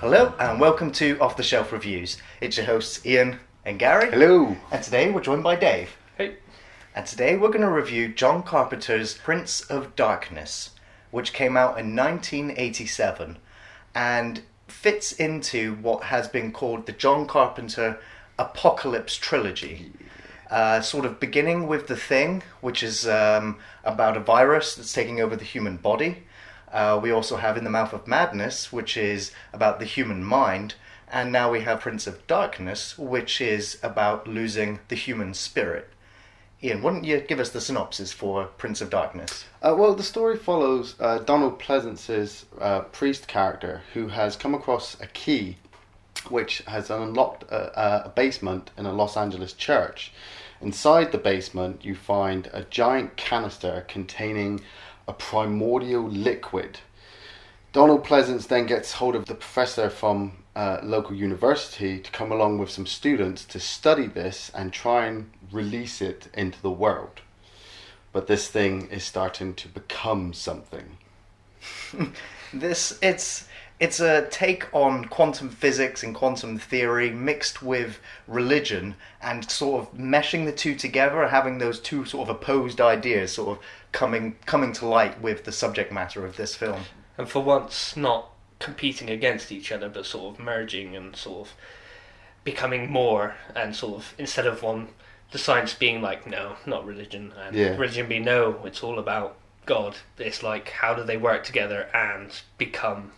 Hello and welcome to Off the Shelf Reviews. It's your hosts Iain and Gary. Hello. And today we're joined by Dave. Hey. And today we're going to review John Carpenter's Prince of Darkness, which came out in 1987 and fits into what has been called the John Carpenter Apocalypse Trilogy. Sort of beginning with The Thing, which is about a virus that's taking over the human body. We also have In the Mouth of Madness, which is about the human mind. And now we have Prince of Darkness, which is about losing the human spirit. Iain, why don't you give us the synopsis for Prince of Darkness? Well, the story follows Donald Pleasence's priest character, who has come across a key which has unlocked a basement in a Los Angeles church. Inside the basement, you find a giant canister containing a primordial liquid. Donald Pleasence then gets hold of the professor from local university to come along with some students to study this and try and release it into the world. But this thing is starting to become something. It's a take on quantum physics and quantum theory mixed with religion and sort of meshing the two together, having those two sort of opposed ideas sort of coming to light with the subject matter of this film. And for once, not competing against each other, but sort of merging and sort of becoming more, and sort of, instead of the science being like, no, not religion, and religion being, no, it's all about God. It's like, how do they work together and become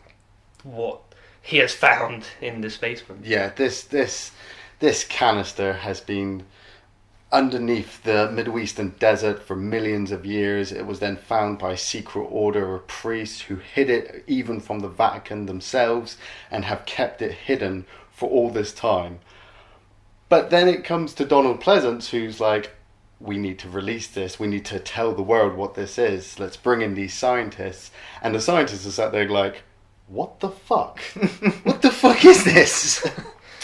what he has found in this basement? Yeah, this canister has been underneath the Middle Eastern desert for millions of years. It was then found by a secret order of priests who hid it even from the Vatican themselves and have kept it hidden for all this time. But then it comes to Donald Pleasence, who's like, we need to release this. We need to tell the world what this is. Let's bring in these scientists. And the scientists are sat there like, what the fuck? What the fuck is this?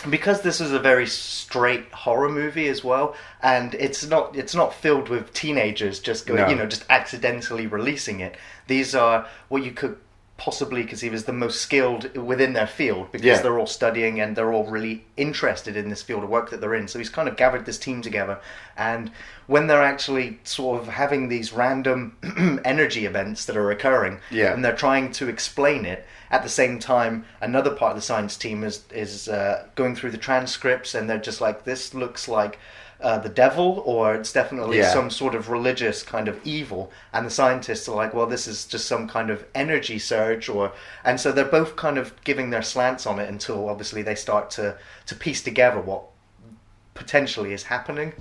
Because this is a very straight horror movie as well, and it's not filled with teenagers just going, just accidentally releasing it. These are what you could possibly conceive as the most skilled within their field, because they're all studying and they're all really interested in this field of work that they're in. So he's kind of gathered this team together, and when they're actually sort of having these random energy events that are occurring, and they're trying to explain it, at the same time, another part of the science team is going through the transcripts, and they're just like, this looks like the devil, or it's definitely some sort of religious kind of evil. And the scientists are like, well, this is just some kind of energy surge, and so they're both kind of giving their slants on it until obviously they start to piece together what potentially is happening.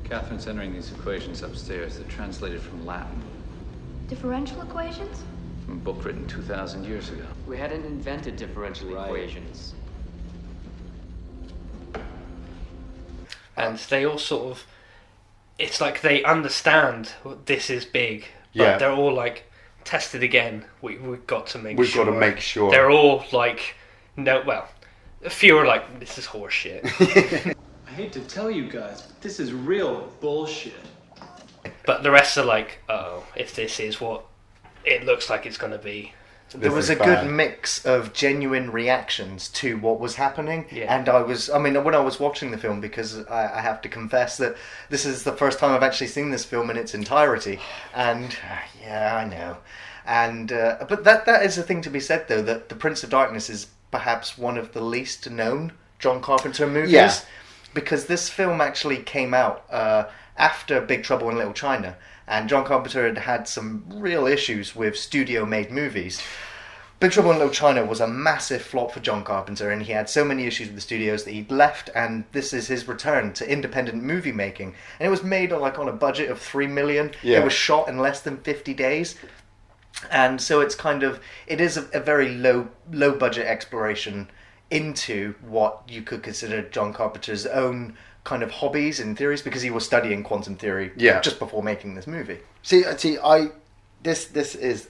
Catherine's entering these equations upstairs. They're translated from Latin. Differential equations? From a book written 2,000 years ago. We hadn't invented differential equations. And they all sort of, it's like they understand this is big, but they're all like, test it again. We've got to make sure. Got to make sure. They're all like, no, well, a few are like, this is horse shit. I hate to tell you guys, but this is real bullshit. But the rest are like, oh, if this is what it looks like it's going to be. There was a good mix of genuine reactions to what was happening, and when I was watching the film, because I have to confess that this is the first time I've actually seen this film in its entirety, and I know, and but that is the thing to be said, though, that The Prince of Darkness is perhaps one of the least known John Carpenter movies, because this film actually came out after Big Trouble in Little China. And John Carpenter had some real issues with studio-made movies. Big Trouble in Little China was a massive flop for John Carpenter, and he had so many issues with the studios that he'd left, and this is his return to independent movie making. And it was made on a budget of $3 million. It was shot in less than 50 days. And so it is a very low budget exploration into what you could consider John Carpenter's own kind of hobbies and theories, because he was studying quantum theory just before making this movie. This is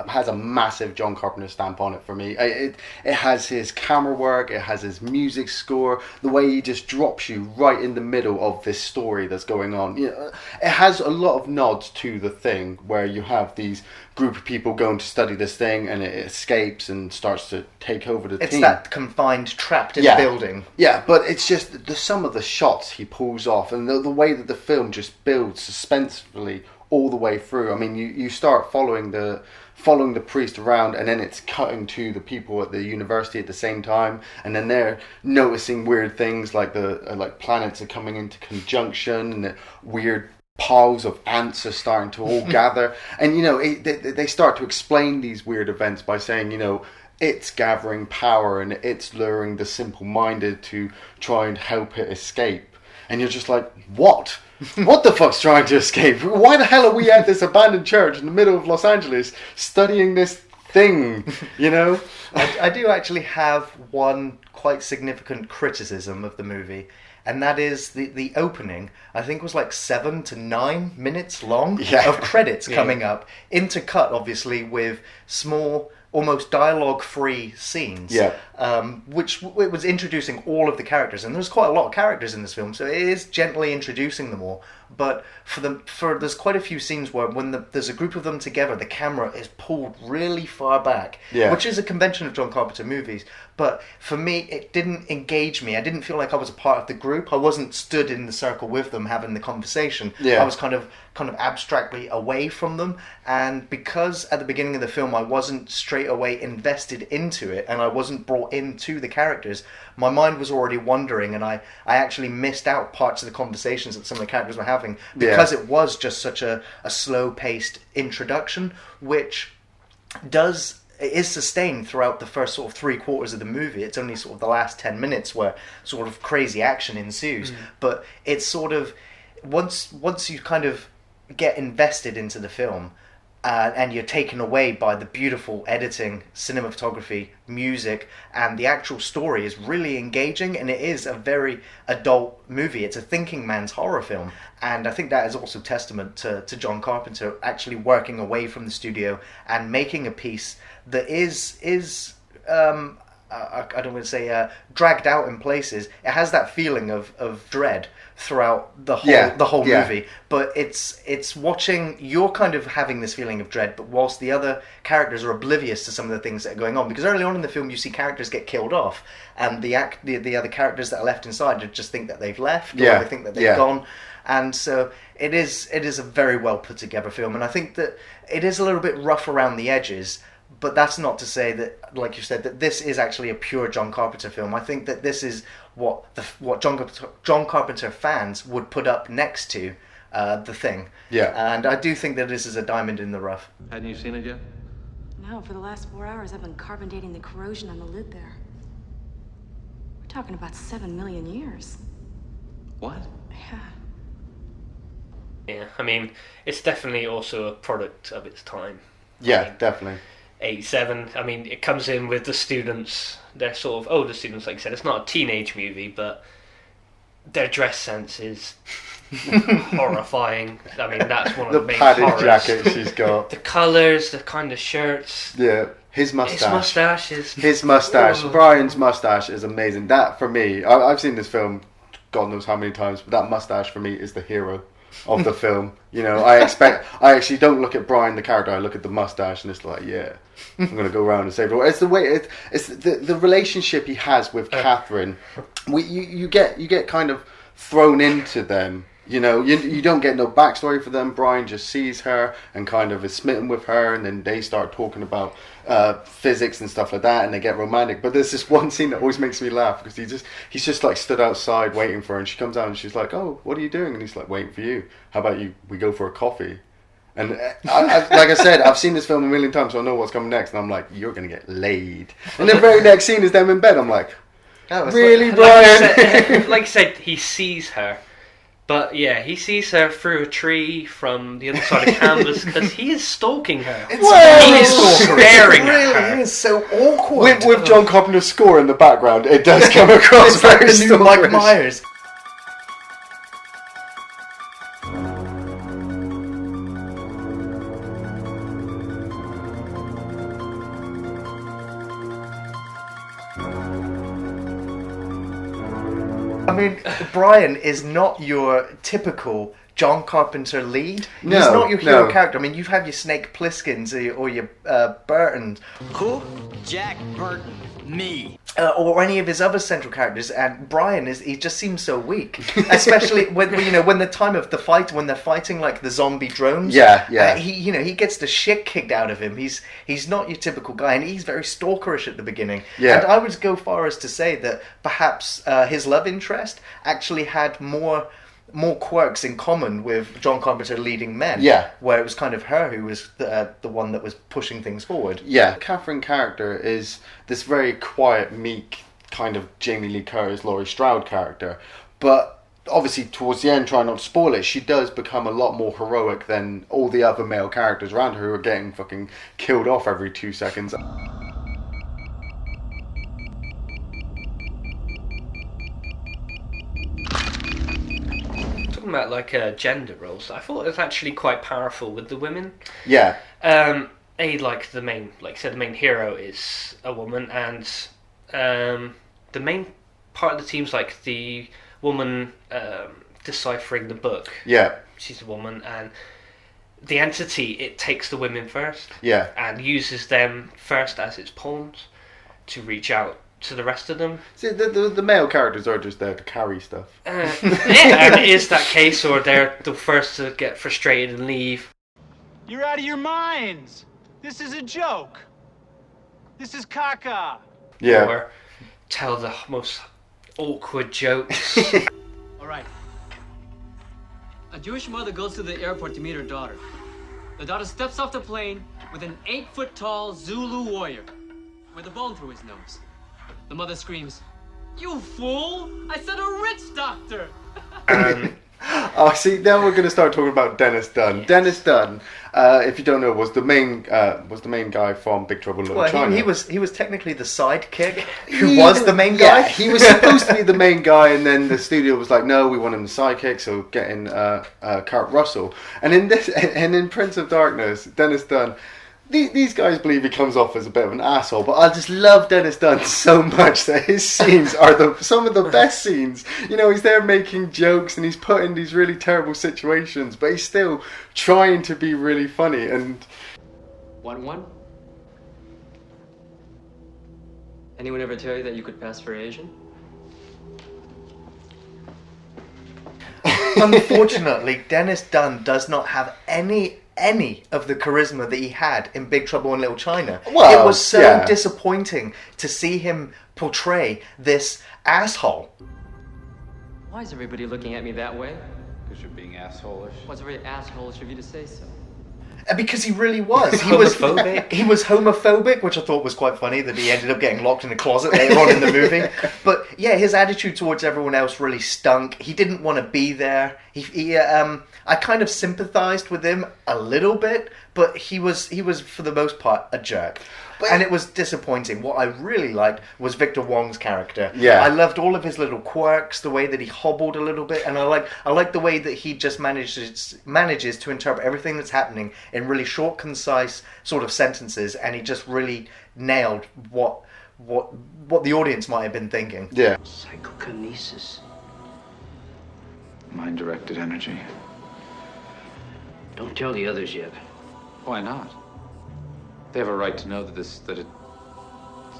has a massive John Carpenter stamp on it for me. It has his camera work, it has his music score, the way he just drops you right in the middle of this story that's going on. You know, it has a lot of nods to The Thing, where you have these group of people going to study this thing, and it escapes and starts to take over the team. It's that confined, trapped in a building. Yeah, but it's just some of the shots he pulls off, and the way that the film just builds suspensefully all the way through. I mean, you start following the priest around, and then it's cutting to the people at the university at the same time, and then they're noticing weird things like like planets are coming into conjunction, and the weird piles of ants are starting to all gather, and you know they start to explain these weird events by saying, you know, it's gathering power and it's luring the simple-minded to try and help it escape. And you're just like, what? What the fuck's trying to escape? Why the hell are we at this abandoned church in the middle of Los Angeles studying this thing, you know? I do actually have one quite significant criticism of the movie, and that is the opening, I think, was like 7 to 9 minutes long of credits coming up, intercut, obviously, with small, almost dialogue-free scenes, which it was introducing all of the characters, and there's quite a lot of characters in this film, so it is gently introducing them all. But there's quite a few scenes where when there's a group of them together, the camera is pulled really far back, which is a convention of John Carpenter movies. But for me, it didn't engage me. I didn't feel like I was a part of the group. I wasn't stood in the circle with them having the conversation. I was kind of abstractly away from them. And because at the beginning of the film I wasn't straight away invested into it, and I wasn't brought into the characters, my mind was already wandering, and I actually missed out parts of the conversations that some of the characters were having because it was just such a slow-paced introduction, which is sustained throughout the first sort of 3/4 of the movie. It's only sort of the last 10 minutes where sort of crazy action ensues. But it's sort of, once you kind of get invested into the film, and you're taken away by the beautiful editing, cinematography, music, and the actual story is really engaging, and it is a very adult movie. It's a thinking man's horror film, and I think that is also testament to John Carpenter actually working away from the studio and making a piece that is I don't want to say dragged out in places. It has that feeling of dread throughout the whole movie, but it's watching, you're kind of having this feeling of dread, but whilst the other characters are oblivious to some of the things that are going on, because early on in the film you see characters get killed off, and the other characters that are left inside just think that they've left, or they think that they've gone. And so it is a very well put together film, and I think that it is a little bit rough around the edges. But that's not to say that, like you said, that this is actually a pure John Carpenter film. I think that this is what John Carpenter fans would put up next to The Thing. And I do think that this is a diamond in the rough. Hadn't you seen it yet? No, for the last 4 hours I've been carbon dating the corrosion on the lid there. We're talking about 7 million years. What? Yeah, I mean, it's definitely also a product of its time. Definitely. 87. I mean, it comes in with the students. They're sort of older students, like you said. It's not a teenage movie, but their dress sense is horrifying. I mean, that's one of the main padded horrors. jacket she's got. The colours, the kind of shirts. Yeah, his mustache. His mustache. Brian's mustache is amazing. That, for me, I've seen this film God knows how many times, but that mustache for me is the hero of the film. You know, I actually don't look at Brian the character, I look at the mustache, and it's like, yeah, I'm gonna go around and save the world. It's the way it's the relationship he has with Catherine. You get kind of thrown into them. You know, you don't get no backstory for them. Brian just sees her and kind of is smitten with her, and then they start talking about physics and stuff like that, and they get romantic. But there's this one scene that always makes me laugh, because he's just like stood outside waiting for her, and she comes out and she's like, "Oh, what are you doing?" And he's like, "Waiting for you. How about we go for a coffee?" And like I said, I've seen this film a million times, so I know what's coming next, and I'm like, "You're gonna get laid." And the very next scene is them in bed. I'm like, "Really, Brian?" Like I said, he sees her. But yeah, he sees her through a tree from the other side of canvas, because he is stalking her. He is staring at her. It is so awkward. With John Carpenter's score in the background, it does come across it's like very the new Mike Myers. I mean, Brian is not your typical John Carpenter lead. No, he's not your hero no. character. I mean, you have your Snake Plissken's or your Burtons. Who? Jack Burton. Me. Or any of his other central characters, and Brian he just seems so weak, especially when the time of the fight, when they're fighting like the zombie drones. Yeah. He gets the shit kicked out of him. He's not your typical guy, and he's very stalkerish at the beginning. Yeah. And I would go far as to say that perhaps his love interest actually had more quirks in common with John Carpenter leading Men. Yeah. Where it was kind of her who was the one that was pushing things forward. Yeah. Catherine character is this very quiet, meek, kind of Jamie Lee Curtis, Laurie Strode character. But obviously towards the end, trying not to spoil it, she does become a lot more heroic than all the other male characters around her who are getting fucking killed off every 2 seconds. About like gender roles, I thought it was actually quite powerful with the women. Yeah. Like the main, like I said, the main hero is a woman, and the main part of the team's like the woman deciphering the book. Yeah. She's a woman, and the entity, it takes the women first. Yeah. And uses them first as its pawns to reach out to the rest of them. See, the male characters are just there to carry stuff. Yeah, and it is that case, or they're the first to get frustrated and leave. You're out of your minds. This is a joke. This is caca. Yeah. Or tell the most awkward jokes. All right. A Jewish mother goes to the airport to meet her daughter. The daughter steps off the plane with an 8-foot-tall Zulu warrior with a bone through his nose. The mother screams, "You fool! I said a rich doctor!" Oh, see, now we're going to start talking about Dennis Dunn. Yes. Dennis Dunn, if you don't know, was the main guy from Big Trouble in Little China. He was technically the sidekick who was the main guy. Yeah, he was supposed to be the main guy, and then the studio was like, no, we want him the sidekick, so get in Kurt Russell. And in Prince of Darkness, Dennis Dunn. These guys believe he comes off as a bit of an asshole, but I just love Dennis Dunn so much that his scenes are some of the best scenes. You know, he's there making jokes and he's put in these really terrible situations, but he's still trying to be really funny. And 1-1. Anyone ever tell you that you could pass for Asian? Unfortunately, Dennis Dunn does not have any of the charisma that he had in Big Trouble in Little China. Well, it was so disappointing to see him portray this asshole. Why is everybody looking at me that way? Because you're being assholish. Well, it's very assholish of you to say so. Because he really was. He homophobic. He was homophobic, which I thought was quite funny that he ended up getting locked in a closet later on in the movie. But yeah, his attitude towards everyone else really stunk. He didn't want to be there. I kind of sympathised with him a little bit, but he was for the most part a jerk. And it was disappointing. What I really liked was Victor Wong's character. Yeah. I loved all of his little quirks, the way that he hobbled a little bit, and I like the way that he just manages to interpret everything that's happening in really short, concise sort of sentences, and he just really nailed what the audience might have been thinking. Yeah. Psychokinesis. Mind-directed energy. Don't tell the others yet. Why not? They have a right to know that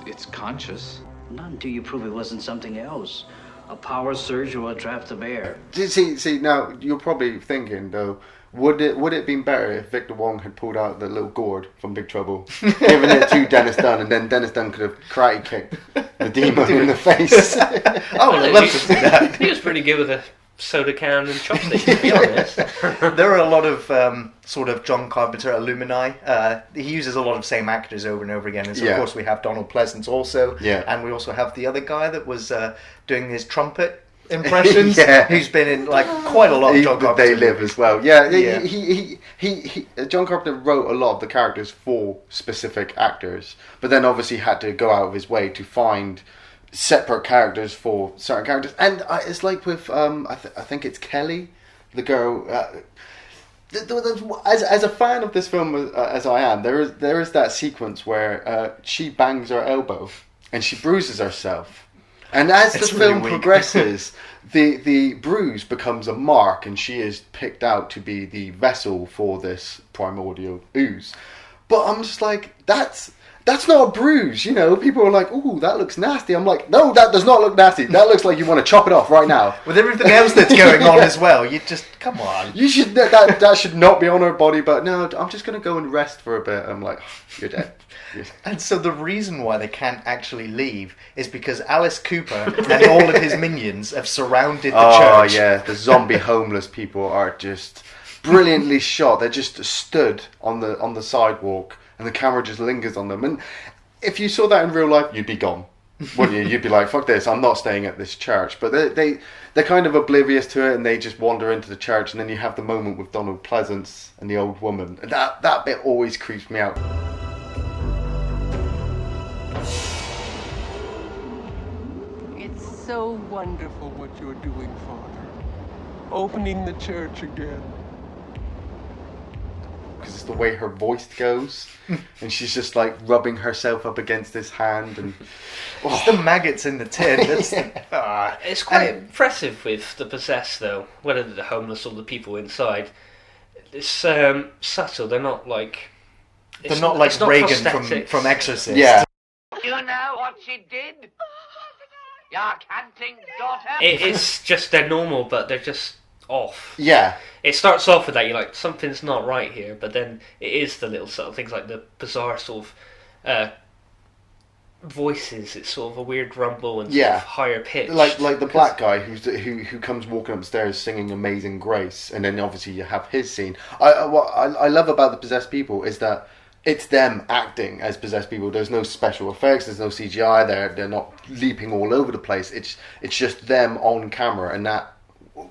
it's conscious. Not until you prove it wasn't something else. A power surge or a draft of air. See, now you're probably thinking though, would it have been better if Victor Wong had pulled out the little gourd from Big Trouble, given it to Dennis Dunn, and then Dennis Dunn could have karate kicked the demon in the face? I would love to see that. He was pretty good with a soda can and chopsticks, to be honest. There are a lot of sort of John Carpenter alumni. He uses a lot of same actors over and over again. And so of course we have Donald Pleasence also. Yeah. And we also have the other guy that was doing his trumpet impressions. Who's been in like quite a lot of John Carpenter. They Live as well. Yeah. He John Carpenter wrote a lot of the characters for specific actors, but then obviously had to go out of his way to find separate characters for certain characters, and it's like with I think it's Kelly, the girl. As a fan of this film as I am, there is that sequence where she bangs her elbow and she bruises herself, And as the film progresses, the bruise becomes a mark, and she is picked out to be the vessel for this primordial ooze. But I'm just like, that's not a bruise, you know. People are like, "Ooh, that looks nasty." I'm like, "No, that does not look nasty. That looks like you want to chop it off right now." With everything else that's going on as well, you just come on. You should that should not be on her body. But no, I'm just gonna go and rest for a bit. I'm like, "You're dead." And so the reason why they can't actually leave is because Alice Cooper and all of his minions have surrounded the church. Oh yeah, the zombie homeless people are just brilliantly shot. They're just stood on the sidewalk, and the camera just lingers on them. And if you saw that in real life, you'd be gone, wouldn't you? You'd be like, "Fuck this! I'm not staying at this church." But they're kind of oblivious to it, and they just wander into the church. And then you have the moment with Donald Pleasence and the old woman. And that bit always creeps me out. It's so wonderful what you're doing, Father. Opening the church again. Because it's the way her voice goes, and she's just like rubbing herself up against his hand, and it's the maggots in the tin. It's quite impressive with the possessed, though, whether the homeless or the people inside. It's subtle. They're not like Reagan from Exorcist. Yeah. You know what she did? Your canting daughter? It's just they're normal, but they're just off. Yeah. It starts off with that, you're like, something's not right here, but then it is the little subtle things like the bizarre sort of voices. It's sort of a weird rumble and sort of higher pitch. Like the black guy who comes walking upstairs singing Amazing Grace, and then obviously you have his scene. What I love about the possessed people is that it's them acting as possessed people. There's no special effects. There's no CGI. They're not leaping all over the place. It's just them on camera, and that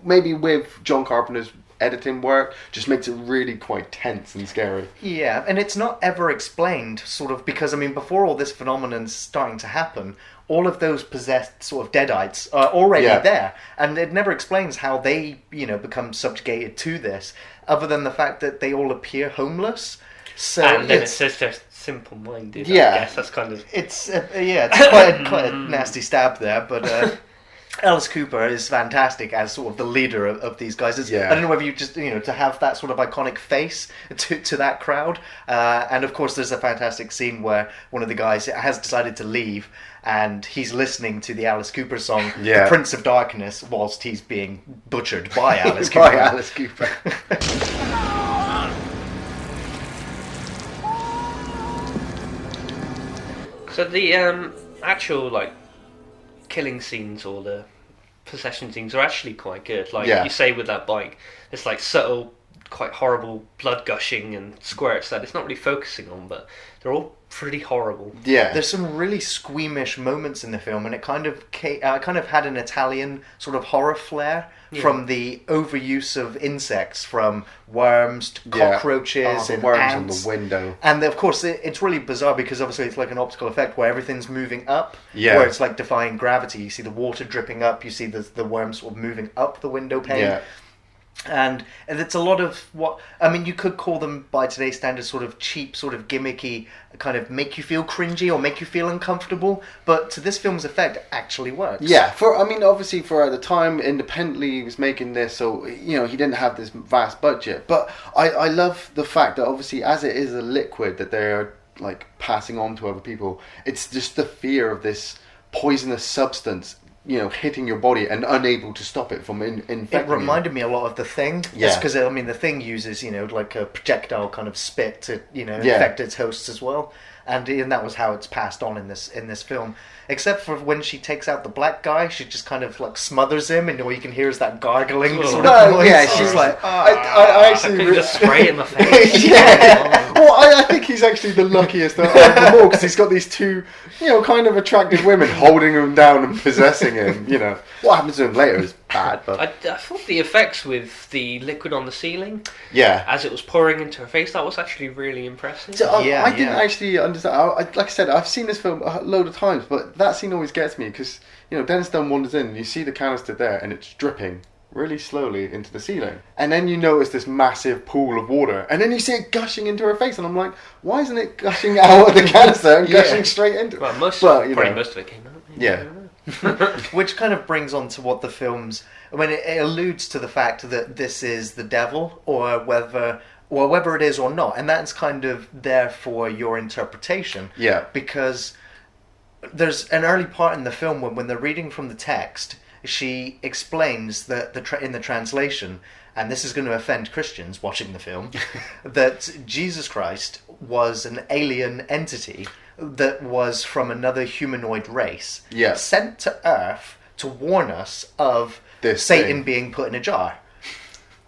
maybe with John Carpenter's editing work just makes it really quite tense and scary. Yeah, and it's not ever explained, sort of, because I mean, before all this phenomenon's starting to happen, all of those possessed sort of deadites are already there, and it never explains how they, become subjugated to this, other than the fact that they all appear homeless. So and then it says they're simple-minded. Yeah, I guess that's kind of it's quite a nasty stab there, but Alice Cooper is fantastic as sort of the leader of these guys. I don't know whether you just to have that sort of iconic face to that crowd, and of course there's a fantastic scene where one of the guys has decided to leave, and he's listening to the Alice Cooper song, "The Prince of Darkness," whilst he's being butchered by Alice Cooper. By Alice Cooper. So the actual killing scenes or the possession scenes are actually quite good. You say with that bike, it's like subtle, quite horrible blood gushing and squirts that it's not really focusing on, but they're all pretty horrible. Yeah, there's some really squeamish moments in the film, and it kind of had an Italian sort of horror flair from the overuse of insects, from worms to cockroaches and worms ants. on the window. And of course, it's really bizarre because obviously it's like an optical effect where everything's moving up, where it's like defying gravity. You see the water dripping up, you see the worms sort of moving up the window pane. Yeah. And it's a lot of what I mean. You could call them by today's standards sort of cheap, sort of gimmicky, kind of make you feel cringy or make you feel uncomfortable. But to this film's effect, actually works. Yeah, obviously for at the time, independently he was making this, so he didn't have this vast budget. But I love the fact that obviously, as it is a liquid that they're like passing on to other people, it's just the fear of this poisonous substance hitting your body and unable to stop it from infecting It reminded me a lot of The Thing. Yeah. Because, The Thing uses, like a projectile kind of spit to, infect its hosts as well. And that was how it's passed on in this film. Except for when she takes out the black guy, she just kind of smothers him, and all you can hear is that gargling sort of noise. Yeah, she's like, I actually just spray it in my face. Well, I think he's actually the luckiest out of them all, because he's got these two, kind of attractive women holding him down and possessing him. What happens to him later is bad, but I thought the effects with the liquid on the ceiling, as it was pouring into her face, that was actually really impressive. So I didn't actually understand. Like I said, I've seen this film a load of times, but that scene always gets me because Dennis Dunn wanders in and you see the canister there and it's dripping really slowly into the ceiling, and then you notice this massive pool of water, and then you see it gushing into her face, and I'm like, why isn't it gushing out of the canister and gushing straight into? Well, most of it came out. Yeah. Which kind of brings on to what the film's... it alludes to the fact that this is the devil, or whether it is or not. And that's kind of there for your interpretation. Yeah. Because there's an early part in the film when they're reading from the text, she explains that in the translation, and this is going to offend Christians watching the film, that Jesus Christ was an alien entity that was from another humanoid race, sent to Earth to warn us of Satan being put in a jar.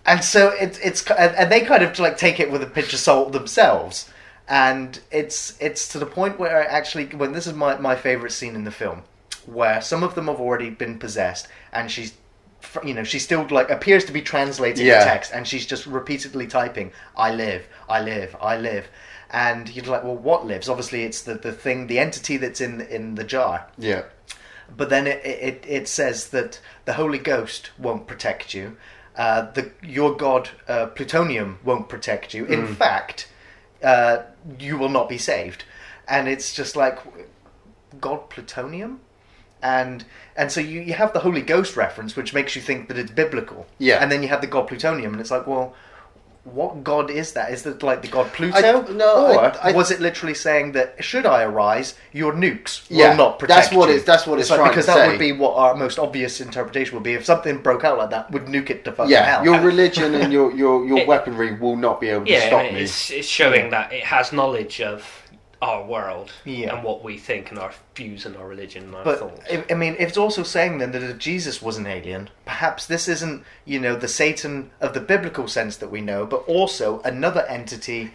And so and they kind of like take it with a pinch of salt themselves. And it's to the point where actually, when this is my favorite scene in the film, where some of them have already been possessed, and she still like appears to be translating the text, and she's just repeatedly typing, "I live, I live, I live." And you're like, well, what lives? Obviously, it's the thing, the entity that's in the jar. Yeah. But then it says that the Holy Ghost won't protect you. Your god plutonium won't protect you. In fact, you will not be saved. And it's just like, God plutonium? And so you have the Holy Ghost reference, which makes you think that it's biblical. Yeah. And then you have the god plutonium, and it's like, well, what god is that? Is that like the god Pluto? Or was it literally saying that should I arise, your nukes will not protect you? That's what it's trying because to that say. would be what our most obvious interpretation would be. If something broke out like that, would nuke it to fucking hell. Your religion and your weaponry will not be able to stop me. It's showing that it has knowledge of our world and what we think and our views and our religion and our thoughts. I mean, it's also saying then that if Jesus was an alien, perhaps this isn't, the Satan of the biblical sense that we know, but also another entity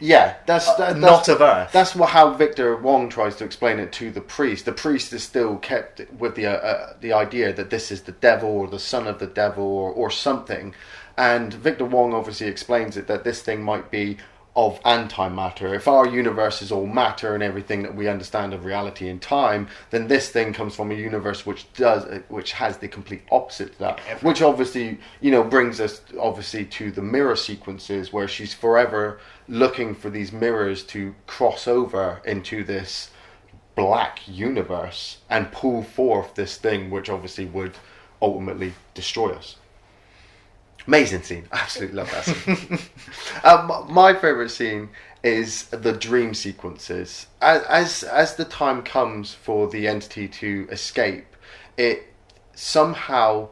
that's not of Earth. That's how Victor Wong tries to explain it to the priest. The priest is still kept with the idea that this is the devil or the son of the devil or something. And Victor Wong obviously explains it that this thing might be of antimatter. If our universe is all matter and everything that we understand of reality and time, then this thing comes from a universe which has the complete opposite to that. Which obviously, brings us obviously to the mirror sequences where she's forever looking for these mirrors to cross over into this black universe and pull forth this thing which obviously would ultimately destroy us. Amazing scene. Absolutely love that scene. My favourite scene is the dream sequences. As the time comes for the entity to escape, it somehow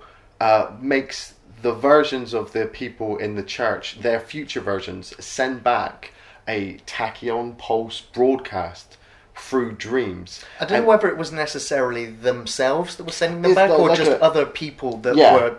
makes the versions of the people in the church, their future versions, send back a tachyon pulse broadcast through dreams. I don't know whether it was necessarily themselves that were sending them back, or just other people that were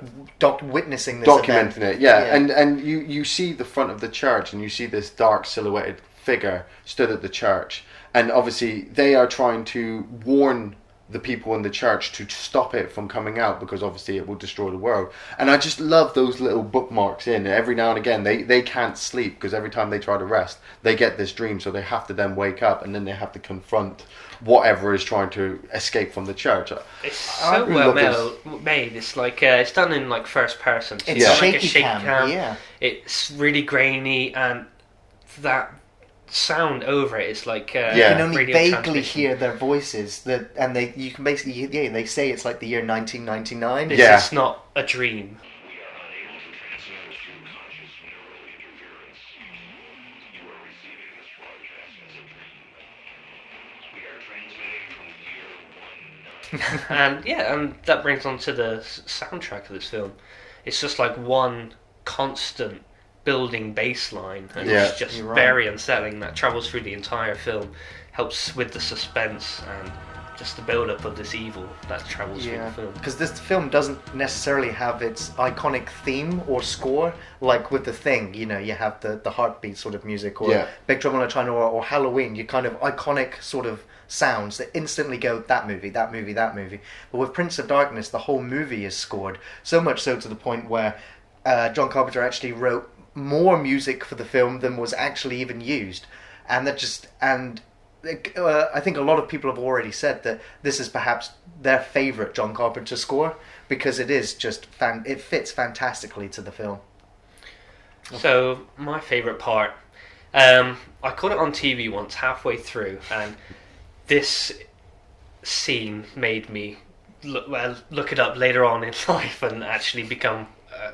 witnessing this documenting event. it. And you see the front of the church, and you see this dark silhouetted figure stood at the church, and obviously they are trying to warn the people in the church to stop it from coming out, because obviously it will destroy the world. And I just love those little bookmarks in. Every now and again they can't sleep, because every time they try to rest they get this dream, so they have to then wake up, and then they have to confront whatever is trying to escape from the church. It's so well made. It's like it's done in like first person. It's like shaky cam. Yeah. It's really grainy, and that sound over it is like you can only vaguely hear their voices, and you can basically they say it's like the year 1999. It's not a dream. and that brings on to the soundtrack of this film. It's just like one constant building bass line, and it's just very unsettling, that travels through the entire film, helps with the suspense and just the build-up of this evil that travels through the film. Because this film doesn't necessarily have its iconic theme or score like with The Thing. You have the heartbeat sort of music, or Big Trouble in Little China, or Halloween. You kind of iconic sort of sounds that instantly go, that movie, that movie, that movie. But with Prince of Darkness, the whole movie is scored, so much so to the point where John Carpenter actually wrote more music for the film than was actually even used, and I think a lot of people have already said that this is perhaps their favourite John Carpenter score, because it is just it fits fantastically to the film. So my favourite part, I caught it on TV once halfway through, and this scene made me look it up later on in life and actually become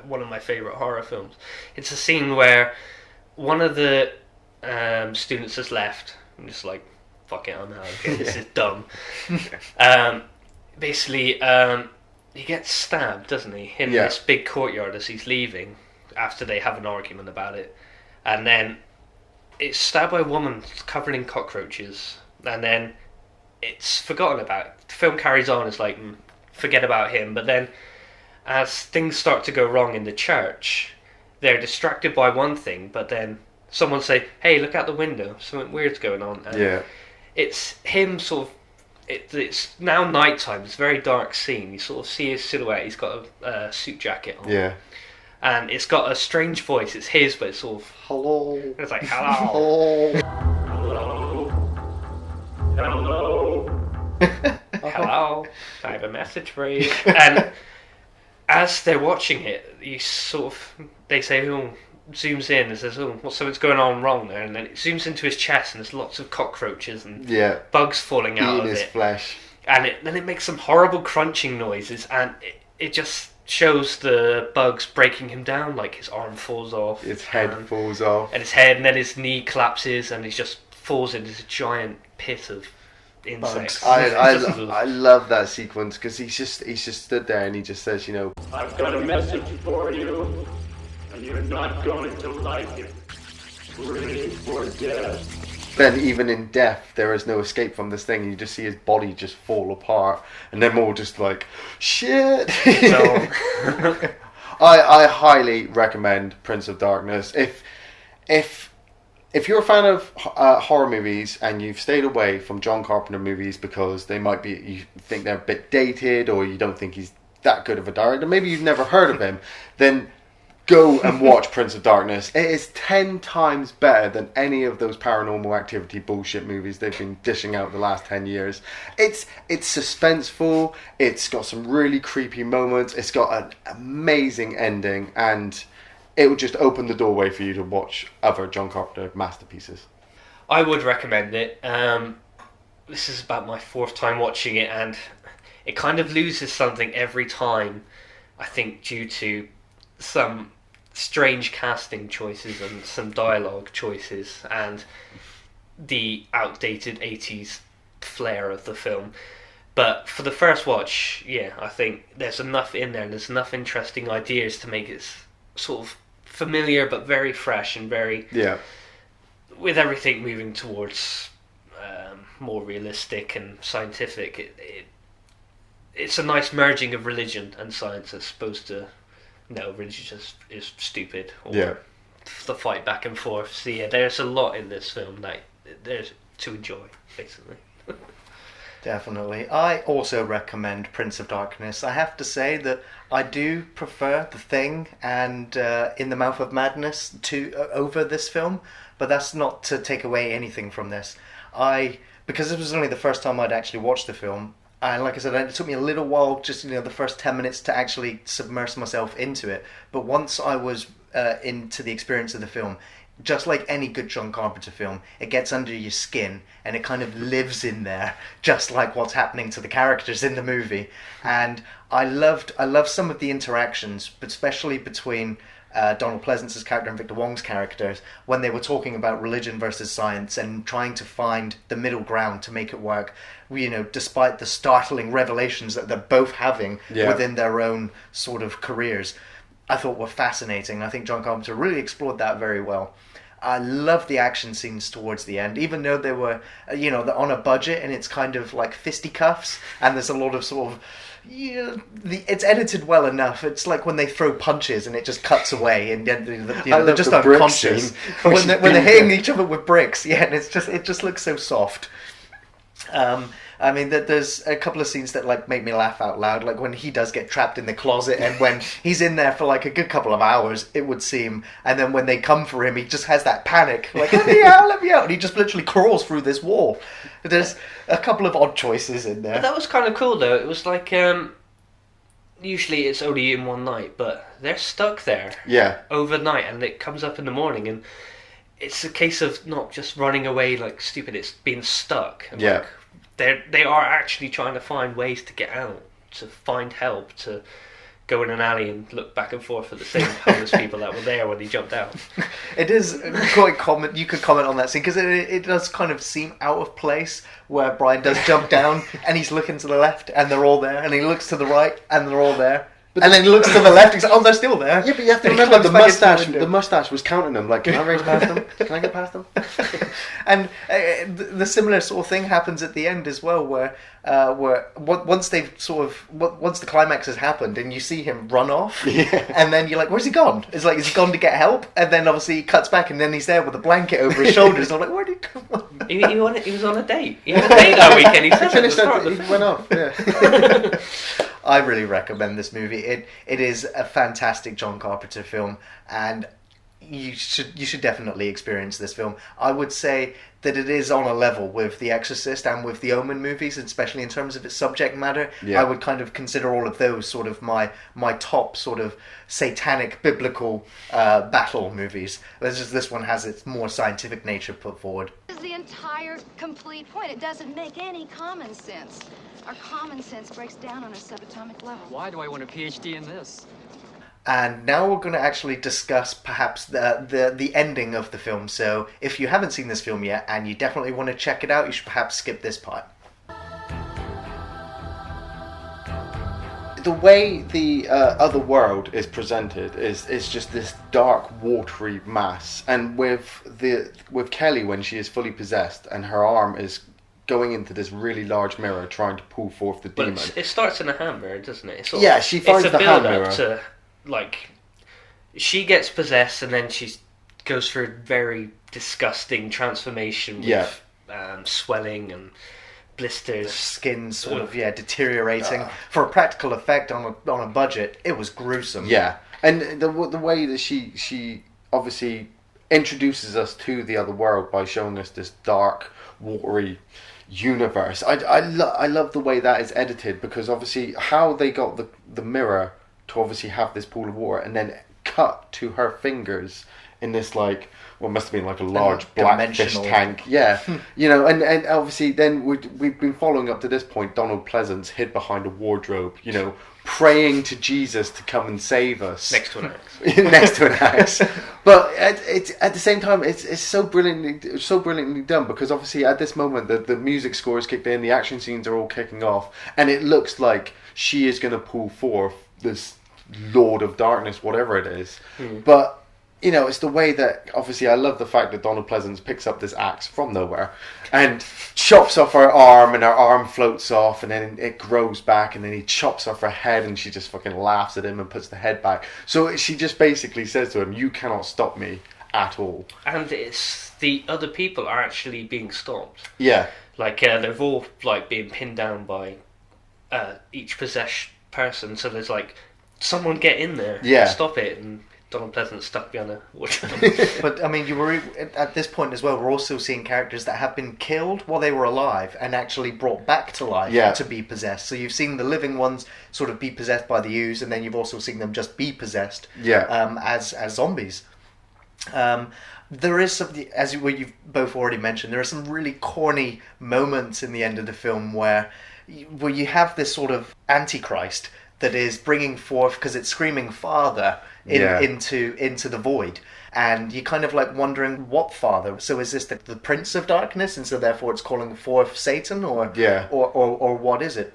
one of my favourite horror films. It's a scene where one of the students has left. I'm just like, fuck it, I'm out. Okay, this is dumb. Basically, he gets stabbed, doesn't he, in this big courtyard as he's leaving after they have an argument about it. And then it's stabbed by a woman covered in cockroaches. And then it's forgotten about. The film carries on. It's like, forget about him. But then as things start to go wrong in the church, they're distracted by one thing, but then someone say, hey, look out the window, something weird's going on. And it's him sort of, it's now nighttime, it's a very dark scene. You sort of see his silhouette, he's got a suit jacket on. Yeah. And it's got a strange voice, it's his, but it's sort of, hello. It's like, hello. Hello. Hello. Hello. I have a message for you. And as they're watching it, they say, oh, zooms in and says, oh, well, something's going on wrong there, and then it zooms into his chest and there's lots of cockroaches and bugs falling out of his flesh, and then it makes some horrible crunching noises, and it just shows the bugs breaking him down, like his arm falls off, his head falls off, and then his knee collapses and he just falls into this giant pit of insects. I love that sequence because he's just stood there and he just says, I've got a message for you, and you're not going to like it. Ready for death. Then even in death, there is no escape from this thing. You just see his body just fall apart, and then we're all just like, shit. I highly recommend Prince of Darkness. If you're a fan of horror movies and you've stayed away from John Carpenter movies because you think they're a bit dated, or you don't think he's that good of a director, maybe you've never heard of him, then go and watch Prince of Darkness. It is 10 times better than any of those Paranormal Activity bullshit movies they've been dishing out the last 10 years. It's suspenseful, it's got some really creepy moments, it's got an amazing ending, and it would just open the doorway for you to watch other John Carpenter masterpieces. I would recommend it. This is about my 4th time watching it, and it kind of loses something every time, I think, due to some strange casting choices and some dialogue choices and the outdated 80s flair of the film. But for the first watch, I think there's enough in there and there's enough interesting ideas to make it sort of familiar but very fresh and very with everything moving towards more realistic and scientific. It's a nice merging of religion and science as opposed to religion is stupid, or the fight back and forth. So there's a lot in this film that there's to enjoy, basically. Definitely. I also recommend Prince of Darkness. I have to say that I do prefer The Thing and In the Mouth of Madness over this film, but that's not to take away anything from this. Because it was only the first time I'd actually watched the film, and like I said, it took me a little while, just the first 10 minutes to actually submerge myself into it. But once I was into the experience of the film, just like any good John Carpenter film, it gets under your skin and it kind of lives in there, just like what's happening to the characters in the movie. And I loved some of the interactions, but especially between Donald Pleasence's character and Victor Wong's characters, when they were talking about religion versus science and trying to find the middle ground to make it work. Despite the startling revelations that they're both having within their own sort of careers, I thought were fascinating. I think John Carpenter really explored that very well. I love the action scenes towards the end, even though they were, they're on a budget and it's kind of like fisticuffs, and there's a lot of sort of, it's edited well enough. It's like when they throw punches and it just cuts away, and they're just unconscious when they're hitting each other with bricks. And it just looks so soft. There's a couple of scenes that make me laugh out loud, like when he does get trapped in the closet, and when he's in there for like a good couple of hours, it would seem, and then when they come for him, he just has that panic, like let me out, and he just literally crawls through this wall. There's a couple of odd choices in there. But that was kind of cool though. It was like usually it's only in one night, but they're stuck there overnight, and it comes up in the morning, and it's a case of not just running away like stupid, it's being stuck. And they are actually trying to find ways to get out. to find help, to go in an alley and look back and forth at the same homeless people that were there when he jumped out. It is quite common. You could comment on that scene because it does kind of seem out of place where Brian does jump down and he's looking to the left and they're all there, and he looks to the right and they're all there. And then he looks to the left, he's like, oh, they're still there. Yeah, but you have to remember the mustache was counting them. Like, can I race past them? Can I get past them? And the similar sort of thing happens at the end as well, where once the climax has happened and you see him run off, and then you're like, where's he gone? It's like, is he gone to get help? And then obviously he cuts back and then he's there with a blanket over his shoulders. I'm like, where did he come on? He was on a date. He had a date that weekend. He said he went off. Yeah. I really recommend this movie. It is a fantastic John Carpenter film, and you should definitely experience this film. I would say that it is on a level with The Exorcist and with the Omen movies, especially in terms of its subject matter. Yeah. I would kind of consider all of those sort of my top sort of satanic biblical battle movies. This one has its more scientific nature put forward. This is the entire complete point. It doesn't make any common sense. Our common sense breaks down on a subatomic level. Why do I want a PhD in this? And now we're going to actually discuss perhaps the ending of the film. So if you haven't seen this film yet and you definitely want to check it out, you should perhaps skip this part. The way the other world is presented is just this dark, watery mass. And with Kelly, when she is fully possessed and her arm is going into this really large mirror trying to pull forth the demon. But it starts in a hand mirror, doesn't it? She finds the hand mirror. It's a build-up to, like, she gets possessed and then she goes through a very disgusting transformation with swelling and blisters. The skin sort of deteriorating. For a practical effect on a budget, it was gruesome. Yeah, and the way that she obviously introduces us to the other world by showing us this dark, watery universe. I love the way that is edited, because obviously how they got the mirror to obviously have this pool of water and then cut to her fingers in this, like, what must have been like a large black fish tank. Yeah. And obviously then we've been following up to this point, Donald Pleasence hid behind a wardrobe, praying to Jesus to come and save us. Next to an axe. Next to an axe. But at the same time, it's so brilliantly done, because obviously at this moment the music score is kicked in, the action scenes are all kicking off, and it looks like she is going to pull forth this Lord of Darkness, whatever it is. But it's the way that, obviously, I love the fact that Donald Pleasence picks up this axe from nowhere and chops off her arm, and her arm floats off, and then it grows back, and then he chops off her head, and she just fucking laughs at him and puts the head back. So she just basically says to him, you cannot stop me at all. And it's the other people are actually being stopped. Yeah. Like, they're all, like, being pinned down by each possessed person, so there's, like, someone get in there and stop it, and Donald Pleasence stuck behind a wardrobe. But I mean, you were at this point as well. We're also seeing characters that have been killed while they were alive and actually brought back to life to be possessed. So you've seen the living ones sort of be possessed by the ooze, and then you've also seen them just be possessed as zombies. There is some, as you've both already mentioned, there are some really corny moments in the end of the film where you have this sort of antichrist that is bringing forth, because it's screaming Father into the void, and you're kind of like wondering what Father. So is this the Prince of Darkness, and so therefore it's calling forth Satan, or what is it?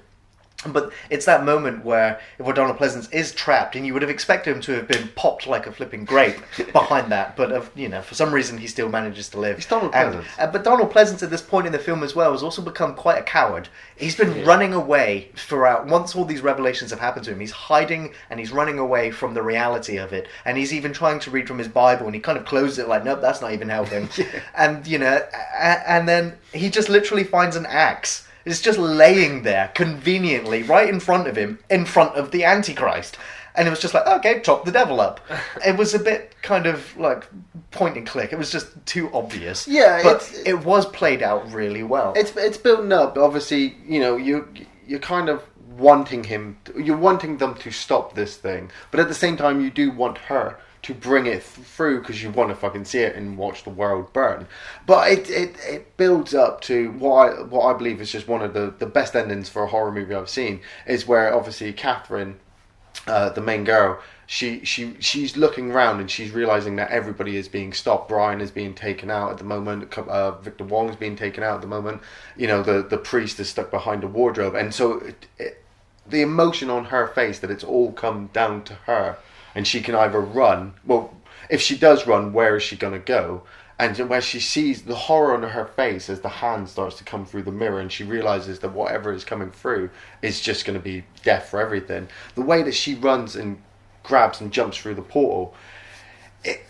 But it's that moment where Donald Pleasence is trapped, and you would have expected him to have been popped like a flipping grape behind that, but for some reason he still manages to live. He's Donald Pleasence. But Donald Pleasence at this point in the film as well has also become quite a coward. He's been running away throughout. Once all these revelations have happened to him, he's hiding and he's running away from the reality of it, and he's even trying to read from his Bible, and he kind of closes it like, nope, that's not even helping. And and then he just literally finds an axe. It's just laying there conveniently right in front of him, in front of the Antichrist. And it was just like, okay, chop the devil up. It was a bit kind of like point and click. It was just too obvious. Yeah, but it was played out really well. It's building up. Obviously, you're kind of wanting them to stop this thing, but at the same time, you do want her to bring it through because you want to fucking see it and watch the world burn. But it builds up to what I believe is just one of the best endings for a horror movie I've seen, is where obviously Catherine, the main girl, she's looking around and she's realizing that everybody is being stopped. Brian is being taken out at the moment. Victor Wong is being taken out at the moment. You know, the priest is stuck behind a wardrobe, and so the emotion on her face that it's all come down to her, and she can either run. Well, if she does run, where is she going to go? And where she sees the horror on her face as the hand starts to come through the mirror, and she realizes that whatever is coming through is just going to be death for everything. The way that she runs and grabs and jumps through the portal, it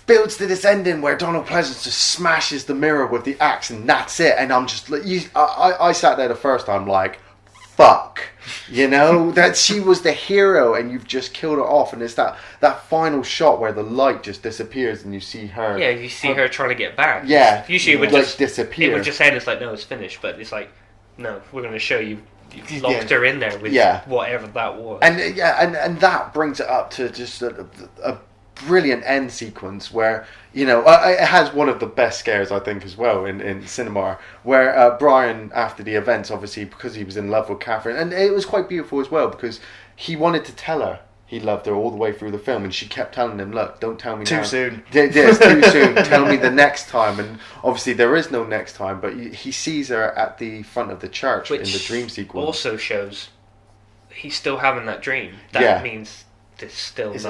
builds to this ending where Donald Pleasence just smashes the mirror with the axe, and that's it. And I'm just like, I sat there the first time like, fuck, you know, that she was the hero and you've just killed her off. And it's that final shot where the light just disappears and you see her. Yeah, you see her trying to get back. Yeah, usually it would like just disappear. It would just end. It's like, no, it's finished. But it's like, no, we're going to show you. You locked her in there with whatever that was. And and that brings it up to just a brilliant end sequence where, you know, it has one of the best scares I think as well in cinema, where Brian, after the events, obviously because he was in love with Catherine, and it was quite beautiful as well because he wanted to tell her he loved her all the way through the film, and she kept telling him, look, don't tell me now. Too soon. Yes, too soon. Tell me the next time. And obviously there is no next time, but he sees her at the front of the church. Which in the dream sequence also shows he's still having that dream. That means it's still not right.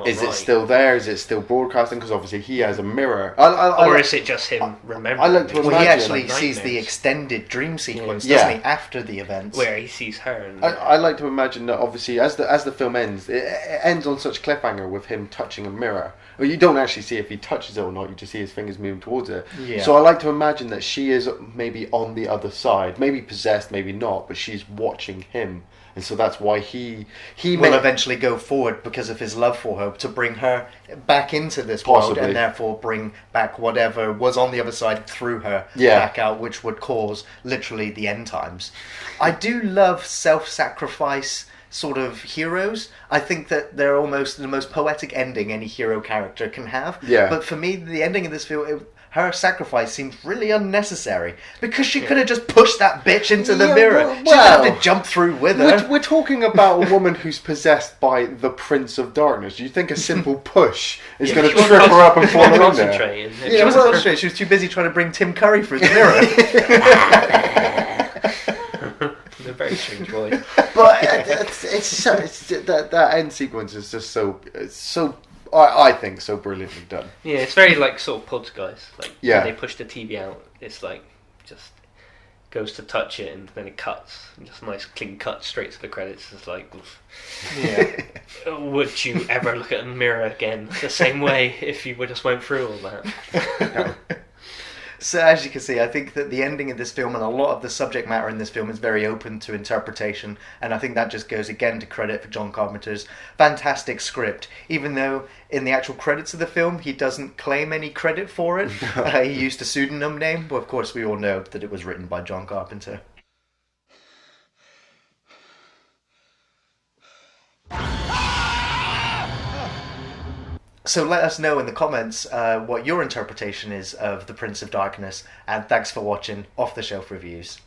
Is it still there? Is it still broadcasting? Because obviously he has a mirror. Or is it just him remembering? I like to imagine. Well, he actually sees the extended dream sequence, doesn't he, after the events? Where he sees her. And I like to imagine that obviously as the film ends, it ends on such cliffhanger with him touching a mirror. Well, you don't actually see if he touches it or not, you just see his fingers moving towards it. Yeah. So I like to imagine that she is maybe on the other side, maybe possessed, maybe not, but she's watching him. And so that's why he will eventually go forward because of his love for her to bring her back into this world and therefore bring back whatever was on the other side through her back out, which would cause literally the end times. I do love self-sacrifice sort of heroes. I think that they're almost the most poetic ending any hero character can have. Yeah. But for me, the ending of this film, her sacrifice seems really unnecessary because she could have just pushed that bitch into the mirror. She didn't have to jump through with her. We're talking about a woman who's possessed by the Prince of Darkness. Do you think a simple push is going to trip her up and fall in there? She wasn't concentrating. She was too busy trying to bring Tim Curry through the mirror. A very strange voice. But that end sequence is just so I think so brilliantly done. Yeah, it's very like sort of Poltergeist. Like when they push the TV out, it's like just goes to touch it and then it cuts. And just a nice clean cut straight to the credits. It's like, would you ever look at a mirror again the same way if you just went through all that? No. So as you can see, I think that the ending of this film and a lot of the subject matter in this film is very open to interpretation, and I think that just goes again to credit for John Carpenter's fantastic script. Even though in the actual credits of the film he doesn't claim any credit for it, he used a pseudonym name, but of course we all know that it was written by John Carpenter. So let us know in the comments what your interpretation is of The Prince of Darkness, and thanks for watching Off the Shelf Reviews.